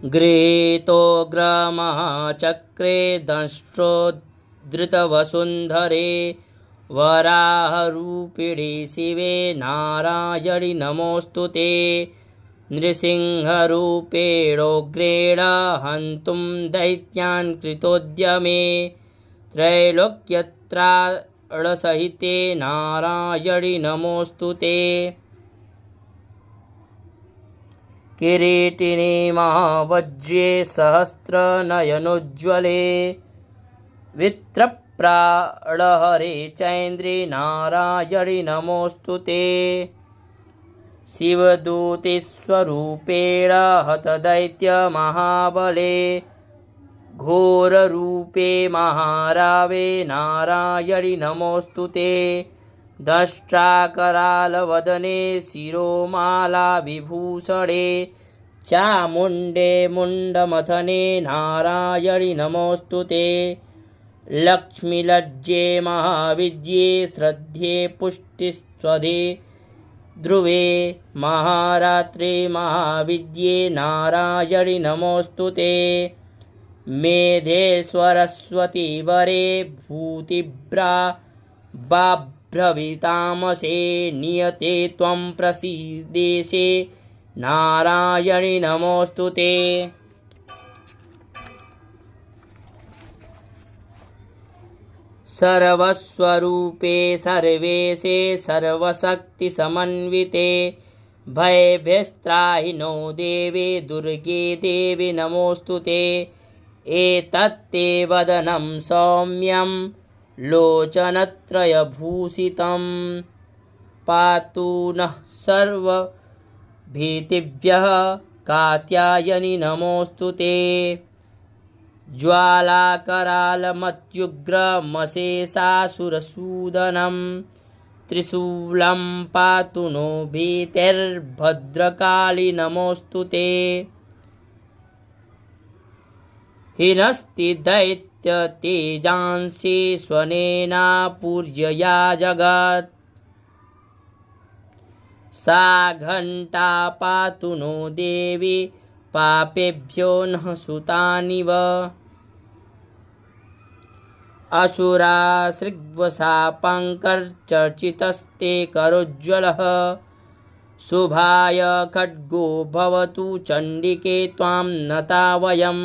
गृहीतोऽग्रमहाचक्रे दंष्ट्रोद्धृतवसुन्धरे वराहरूपिणी शिवे नारायणि नमोऽस्तु ते। नृसिंहरूपेणोग्रेण हन्तुं दैत्यान् कृतोद्यमे त्रैलोक्यत्राणसहिते नारायणि नमोऽस्तु ते। किरीटिनि महावज्रे सहस्रनयनोज्ज्वले वित्रप्राणहरे चैन्द्रे नारायणि नमोऽस्तु ते। शिवदूतिस्वरूपेण हतदैत्यमहाबले घोररूपे महारावे नारायणि नमोऽस्तु ते। दंष्ट्राकरालवदने शिरोमालाविभूषणे चामुण्डे मुण्डमथने नारायणि नमोऽस्तु ते। लक्ष्मीलज्जे महाविद्ये श्रद्धे पुष्टिस्वधे ध्रुवे महारात्रे महाविद्ये नारायणि नमोऽस्तु ते। मेधे सरस्वती वरे भूतिभ्रावाभ्रवीतामसे नियते त्वं प्रसीदेशे नारायणि नमोऽस्तु ते। सर्वस्वरूपे सर्वेशे सर्वशक्तिसमन्विते भयभ्यस्त्राहिनो देवे दुर्गे देवी नमोऽस्तु ते। एतत्ते वदनं सौम्यं लोचनत्रयभूषितं पातु नः सर्वभीतिभ्यः कात्यायनि नमोऽस्तु ते। ज्वालाकरालमत्युग्रमशेषासुरसूदनं त्रिशूलं पातु नो भीतिर्भद्रकाली नमोऽस्तु ते। हिनस्ति दैत्यतेजांसि स्वनेनापूर्यया जगत् सा घण्टा पातु नो देवी पापेभ्यो नः सुतानिव। असुरासृग्वशापङ्करचर्चितस्ते करोज्ज्वलः शुभाय खड्गो भवतु चण्डिके त्वां नता वयम्।